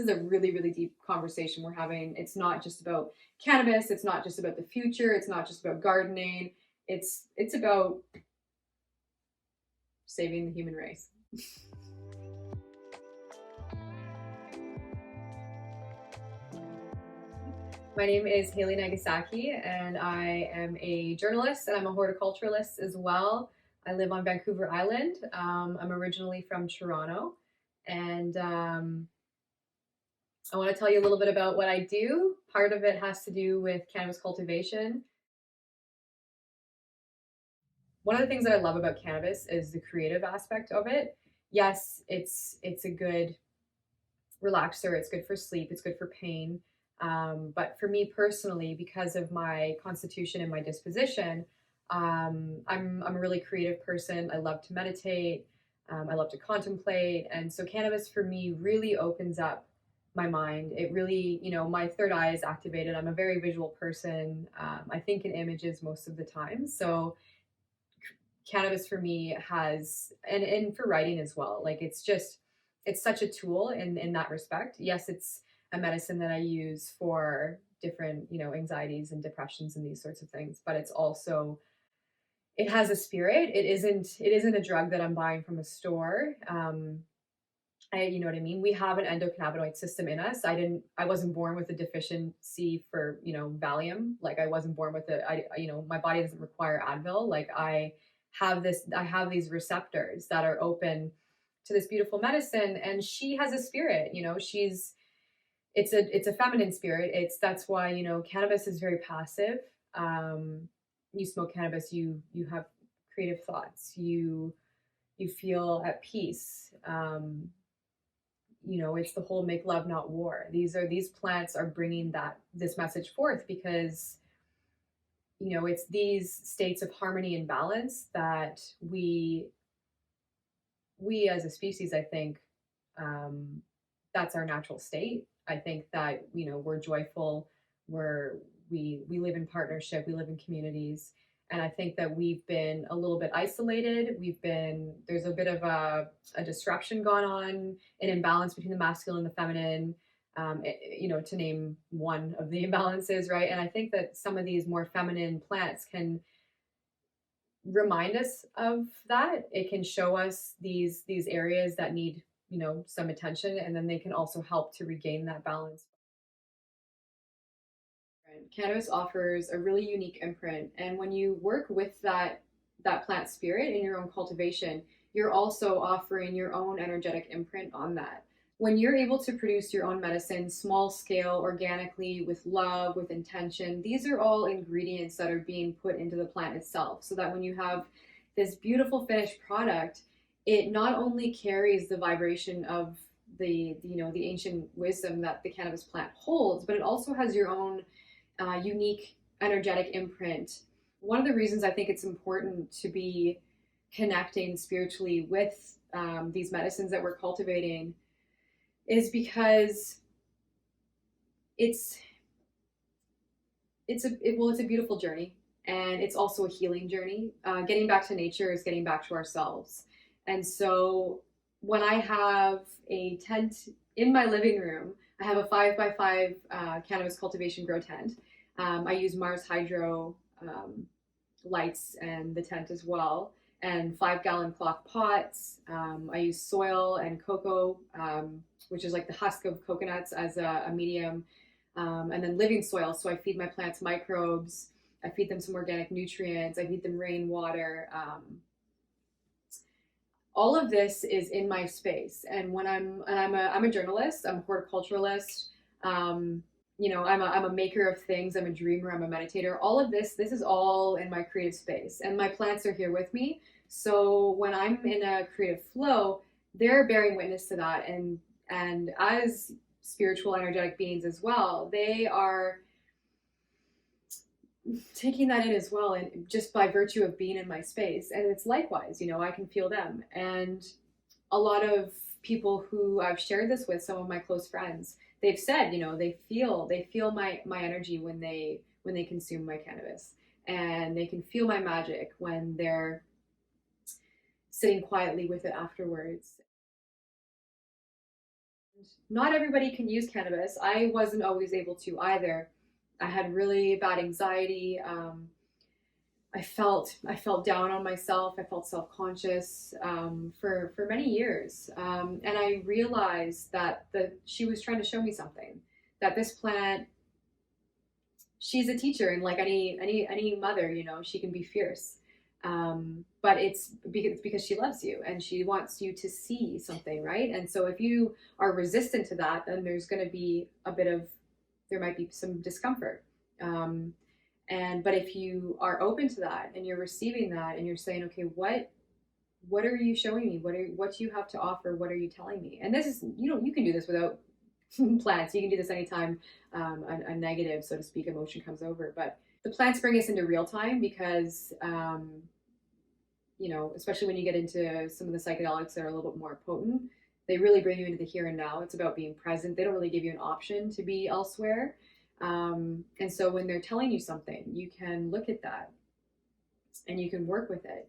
is a really, really deep conversation we're having. It's not just about cannabis. It's not just about the future. It's not just about gardening. It's about saving the human race. My name is Haley Nagasaki, and I am a journalist and I'm a horticulturalist as well. I live on Vancouver Island. I'm originally from Toronto, and I want to tell you a little bit about what I do. Part of it has to do with cannabis cultivation. One of the things that I love about cannabis is the creative aspect of it. Yes, it's a good relaxer. It's good for sleep. It's good for pain. But for me personally, because of my constitution and my disposition, I'm a really creative person. I love to meditate. I love to contemplate, and so cannabis for me really opens up my mind. It really, my third eye is activated. I'm a very visual person. I think in images most of the time. So cannabis for me has, and for writing as well, like it's such a tool in that respect. Yes, it's a medicine that I use for different, anxieties and depressions and these sorts of things, but it's also, it has a spirit. It isn't a drug that I'm buying from a store. You know what I mean? We have an endocannabinoid system in us. I wasn't born with a deficiency for, Valium. Like I wasn't born with my body doesn't require Advil. Like I have these receptors that are open to this beautiful medicine, and she has a spirit, it's a feminine spirit. That's why, cannabis is very passive. You smoke cannabis, you have creative thoughts, you feel at peace. It's the whole make love not war. These plants are bringing this message forth because it's these states of harmony and balance that we as a species, I think, that's our natural state. I think that we're joyful, we live in partnership, we live in communities, and I think that we've been a little bit isolated. There's a bit of a disruption gone on, an imbalance between the masculine and the feminine, to name one of the imbalances, right? And I think that some of these more feminine plants can remind us of that. It can show us these areas that need, some attention, and then they can also help to regain that balance. Cannabis offers a really unique imprint, and when you work with that plant spirit in your own cultivation, you're also offering your own energetic imprint on that. When you're able to produce your own medicine, small scale, organically, with love, with intention, these are all ingredients that are being put into the plant itself, so that when you have this beautiful finished product, it not only carries the vibration of the ancient wisdom that the cannabis plant holds, but it also has your own unique energetic imprint. One of the reasons I think it's important to be connecting spiritually with these medicines that we're cultivating is because it's a beautiful journey, and it's also a healing journey. Getting back to nature is getting back to ourselves. And so when I have a tent in my living room, I have a 5x5 cannabis cultivation grow tent. I use Mars Hydro lights and the tent as well, and 5-gallon cloth pots. I use soil and cocoa, which is like the husk of coconuts, as a medium, and then living soil. So I feed my plants microbes. I feed them some organic nutrients. I feed them rainwater. All of this is in my space, and I'm a journalist. I'm a horticulturalist. I'm a maker of things. I'm a dreamer. I'm a meditator. All of this is all in my creative space, and my plants are here with me. So when I'm in a creative flow, they're bearing witness to that, and as spiritual, energetic beings as well, they are taking that in as well, and just by virtue of being in my space. And it's likewise, I can feel them. And a lot of people who I've shared this with, some of my close friends, they've said, they feel my energy when they consume my cannabis, and they can feel my magic when they're sitting quietly with it afterwards. Not everybody can use cannabis. I wasn't always able to either. I had really bad anxiety. I felt down on myself. I felt self-conscious for many years, and I realized that she was trying to show me something. That this plant, she's a teacher, and like any mother, she can be fierce, but it's because she loves you and she wants you to see something, right? And so if you are resistant to that, then there might be some discomfort. Um, but if you are open to that and you're receiving that and you're saying, okay, what are you showing me? What do you have to offer? What are you telling me? And this is, you can do this without plants. You can do this anytime a negative, so to speak, emotion comes over. But the plants bring us into real time because, especially when you get into some of the psychedelics that are a little bit more potent, they really bring you into the here and now. It's about being present. They don't really give you an option to be elsewhere. And so when they're telling you something, you can look at that and you can work with it.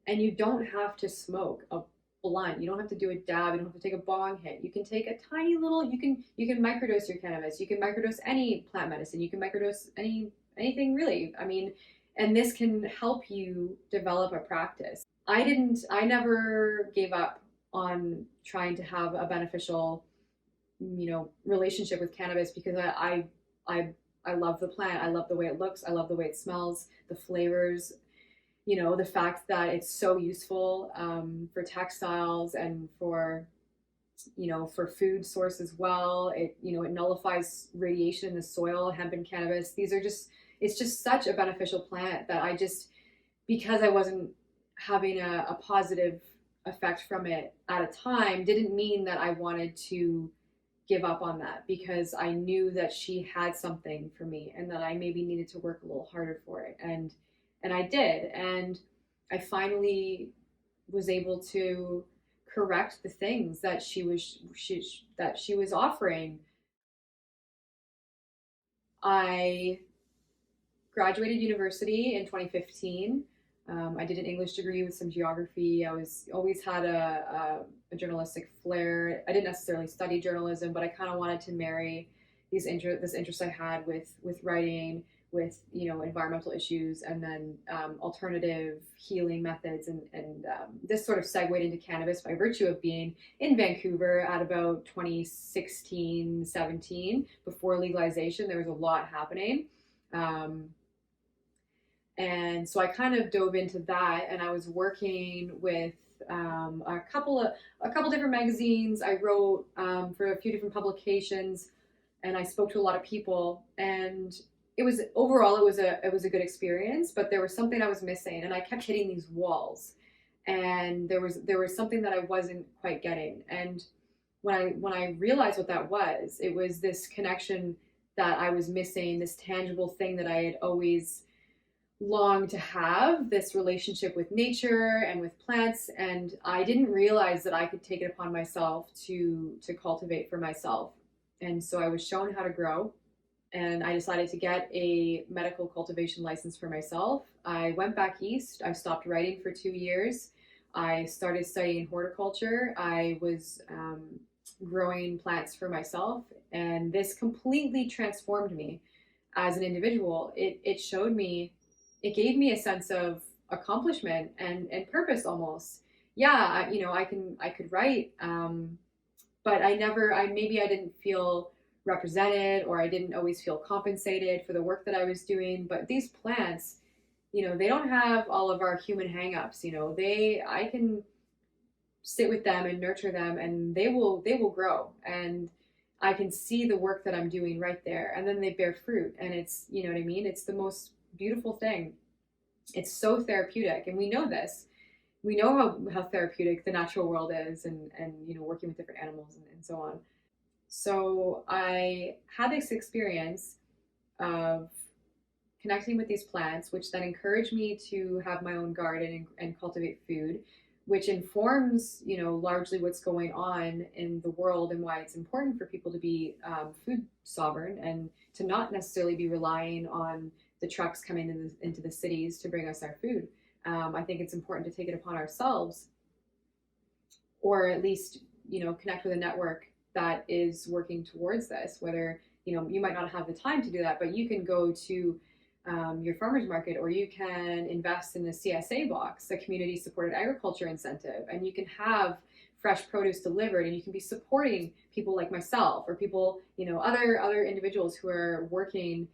And you don't have to smoke a blunt. You don't have to do a dab. You don't have to take a bong hit. You can take a tiny little. You can microdose your cannabis. You can microdose any plant medicine. You can microdose anything really. I mean, and this can help you develop a practice. I never gave up on trying to have a beneficial, relationship with cannabis because I I love the plant. I love the way it looks. I love the way it smells, the flavors, the fact that it's so useful for textiles and for food source as well. It nullifies radiation in the soil, hemp and cannabis. It's just such a beneficial plant that because I wasn't having a positive effect from it at a time, didn't mean that I wanted to give up on that, because I knew that she had something for me and that I maybe needed to work a little harder for it. And I did. And I finally was able to correct the things that she was offering. I graduated university in 2015. I did an English degree with some geography. I was always had a journalistic flair. I didn't necessarily study journalism, but I kind of wanted to marry this interest I had with writing, with environmental issues, and then alternative healing methods, and this sort of segued into cannabis by virtue of being in Vancouver at about 2016, 17, before legalization. There was a lot happening. Um, and so I kind of dove into that, and I was working with a couple different magazines. I wrote for a few different publications, and I spoke to a lot of people. And it was a good experience, but there was something I was missing, and I kept hitting these walls, and there was something that I wasn't quite getting. And when I realized what that was, it was this connection that I was missing, this tangible thing that I had always long to have, this relationship with nature and with plants. And I didn't realize that I could take it upon myself to cultivate for myself. And so I was shown how to grow, and I decided to get a medical cultivation license for myself. I went back east. I stopped writing for 2 years. I started studying horticulture. I was growing plants for myself, and this completely transformed me as an individual. It showed me, it gave me a sense of accomplishment and purpose almost. Yeah, I could write, but maybe I didn't feel represented, or I didn't always feel compensated for the work that I was doing. But these plants, they don't have all of our human hangups. I can sit with them and nurture them, and they will grow, and I can see the work that I'm doing right there, and then they bear fruit, and it's, what I mean, it's the most beautiful thing. It's so therapeutic, and we know this. We know how therapeutic the natural world is, and working with different animals, and so on. So I had this experience of connecting with these plants, which then encouraged me to have my own garden and cultivate food, which informs, largely what's going on in the world, and why it's important for people to be food sovereign, and to not necessarily be relying on the trucks coming into the cities to bring us our food. I think it's important to take it upon ourselves, or at least, connect with a network that is working towards this, whether you might not have the time to do that, but you can go to your farmers market, or you can invest in a CSA box, a community supported agriculture incentive, and you can have fresh produce delivered, and you can be supporting people like myself, or people, other individuals who are working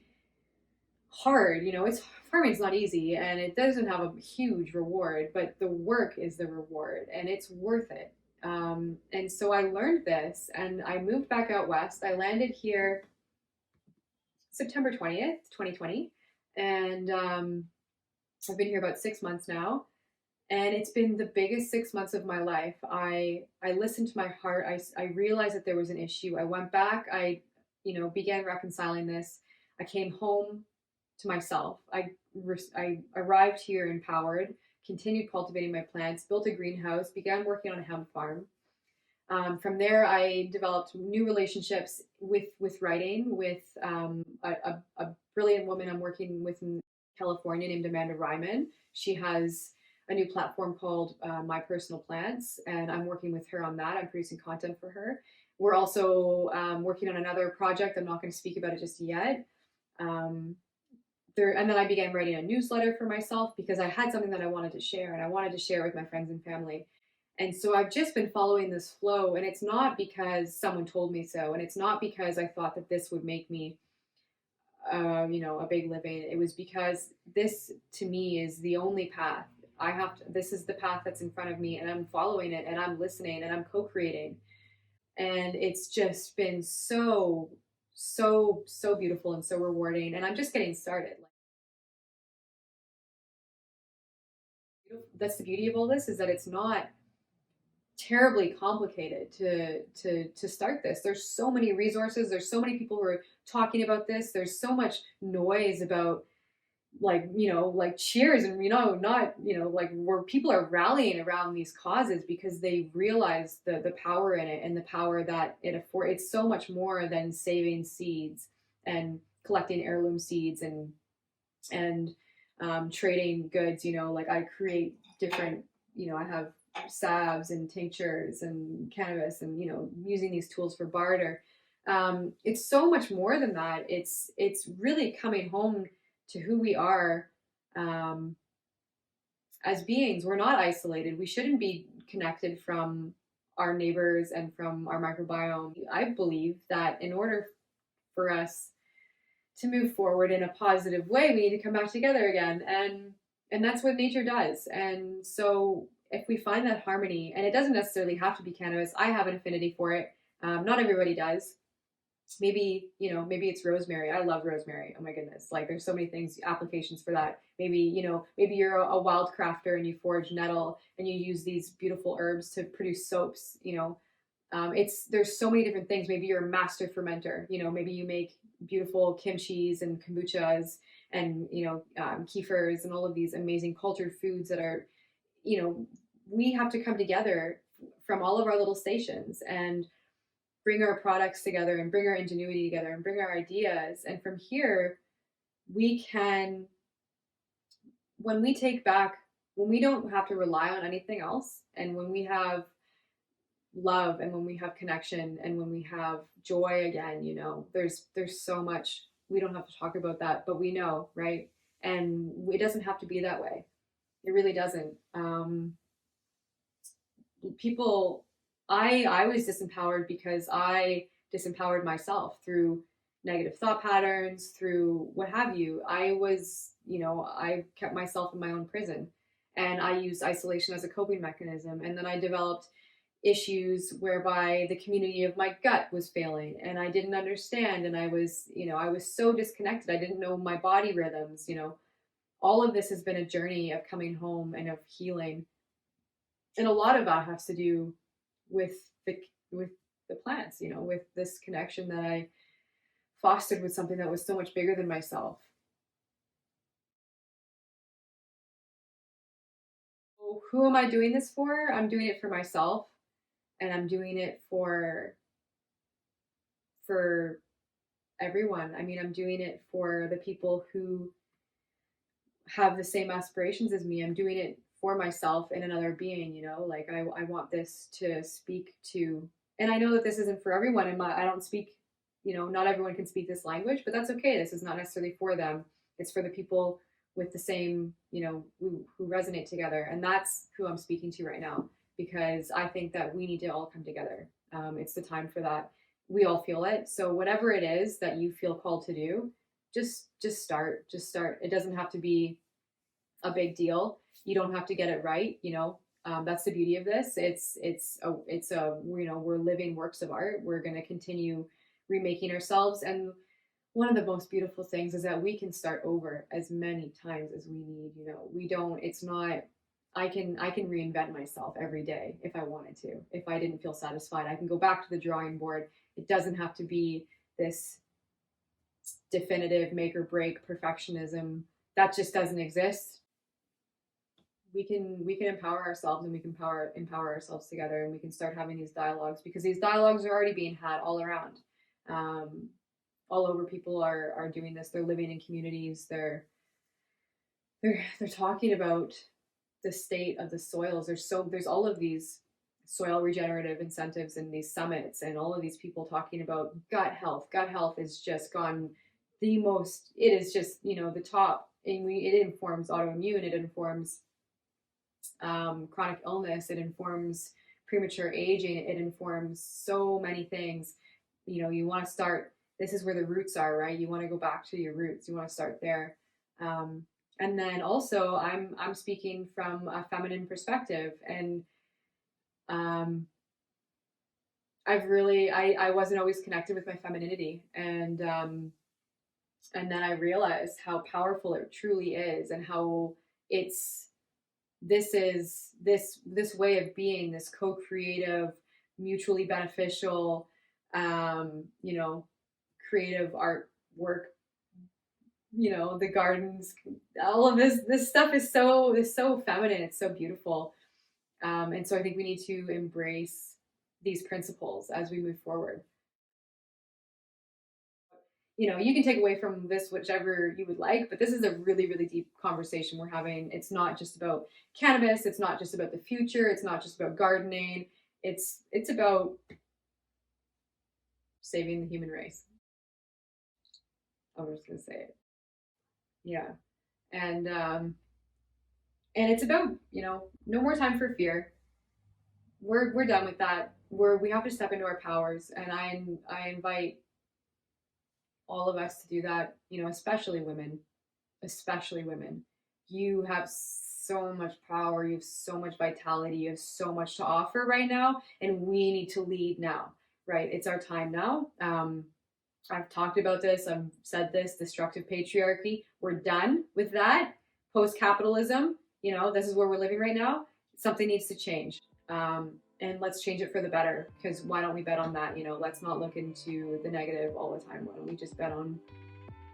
hard. It's farming's not easy, and it doesn't have a huge reward, but the work is the reward, and it's worth it. And so I learned this, and I moved back out west. I landed here September 20th, 2020, and I've been here about 6 months now, and it's been the biggest 6 months of my life. I listened to my heart. I realized that there was an issue. I went back. I began reconciling this. I came home to myself. I arrived here empowered, continued cultivating my plants, built a greenhouse, began working on a hemp farm. From there, I developed new relationships with writing, with a brilliant woman I'm working with in California named Amanda Ryman. She has a new platform called My Personal Plants, and I'm working with her on that. I'm producing content for her. We're also working on another project. I'm not going to speak about it just yet. And then I began writing a newsletter for myself because I had something that I wanted to share, and I wanted to share with my friends and family. And so I've just been following this flow, and it's not because someone told me so, and it's not because I thought that this would make me, a big living. It was because this, to me, is the only path. I have to. This is the path that's in front of me, and I'm following it, and I'm listening, and I'm co-creating, and it's just been so, so, so beautiful and so rewarding. And I'm just getting started. That's the beauty of all this, is that it's not terribly complicated to start this. There's so many resources, there's so many people who are talking about this, there's so much noise about, like cheers, and not, like, where people are rallying around these causes because they realize the power in it, and the power that it's so much more than saving seeds and collecting heirloom seeds and trading goods. Like, I create different, I have salves and tinctures and cannabis, and using these tools for barter. It's so much more than that. It's really coming home to who we are, um, as beings. We're not isolated. We shouldn't be connected from our neighbors and from our microbiome. I believe that in order for us to move forward in a positive way, we need to come back together again, and that's what nature does. And so if we find that harmony, and it doesn't necessarily have to be cannabis, I have an affinity for it. Not everybody does. Maybe it's rosemary. I love rosemary. Oh my goodness, like, there's so many things, applications for that. Maybe you're a wild crafter and you forage nettle and you use these beautiful herbs to produce soaps. It's There's so many different things. Maybe you're a master fermenter. Maybe you make beautiful kimchis and kombuchas and kefirs and all of these amazing cultured foods that are, we have to come together from all of our little stations and bring our products together and bring our ingenuity together and bring our ideas. And from here, we can, when we take back, when we don't have to rely on anything else, and when we have love, and when we have connection, and when we have joy again, there's so much. We don't have to talk about that, but we know, right? And it doesn't have to be that way. It really doesn't. People I was disempowered because I disempowered myself through negative thought patterns, through what have you. I kept myself in my own prison, and I used isolation as a coping mechanism. And then I developed issues whereby the community of my gut was failing, and I didn't understand, and I was so disconnected. I didn't know my body rhythms. All of this has been a journey of coming home and of healing, and a lot of that has to do with the plants, with this connection that I fostered with something that was so much bigger than myself. So who am I doing this for? I'm doing it for myself, and I'm doing it for everyone. I mean, I'm doing it for the people who have the same aspirations as me. I'm doing it for myself and another being. Like, I want this to speak to And I know that this isn't for everyone. And I don't speak, not everyone can speak this language, but that's okay. This is not necessarily for them. It's for the people with the same, who resonate together. And that's who I'm speaking to right now, because I think that we need to all come together. It's the time for that. We all feel it. So whatever it is that you feel called to do, just start. Just start. It doesn't have to be a big deal. You don't have to get it right. That's the beauty of this. It's a we're living works of art. We're going to continue remaking ourselves, and one of the most beautiful things is that we can start over as many times as we need. We don't. It's not. I can reinvent myself every day if I wanted to. If I didn't feel satisfied, I can go back to the drawing board. It doesn't have to be this definitive make or break perfectionism. That just doesn't exist. We can empower ourselves, and we can empower ourselves together, and we can start having these dialogues, because these dialogues are already being had all around. um, all over. People are doing this. They're living in communities. They're talking about the state of the soils. There's all of these soil regenerative incentives and these summits, and all of these people talking about gut health. Gut health is just gone the most. It is just the top, and it informs autoimmune. It informs chronic illness. It informs premature aging. It informs so many things. You want to start. This is where the roots are, right? You want to go back to your roots. You want to start there. Um, and then also, I'm speaking from a feminine perspective, and um, I wasn't always connected with my femininity, and then I realized how powerful it truly is, and how it's this way of being, this co-creative, mutually beneficial, um, you know, creative artwork. The gardens, all of this stuff is so feminine. It's so beautiful, and so I think we need to embrace these principles as we move forward. You can take away from this whichever you would like, but this is a really, really deep conversation we're having. It's not just about cannabis. It's not just about the future. It's not just about gardening. It's about saving the human race. I'm just gonna say it. Yeah, and it's about no more time for fear. We're done with that. We have to step into our powers, and I invite all of us to do that. Especially women, especially women. You have so much power, you have so much vitality, you have so much to offer right now, and we need to lead now, right? It's our time now. I've talked about this, I've said this: destructive patriarchy. We're done with that. Post capitalism, this is where we're living right now. Something needs to change. And let's change it for the better, because why don't we bet on that? Let's not look into the negative all the time. Why don't we just bet on,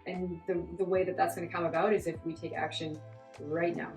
and the way that that's going to come about is if we take action right now.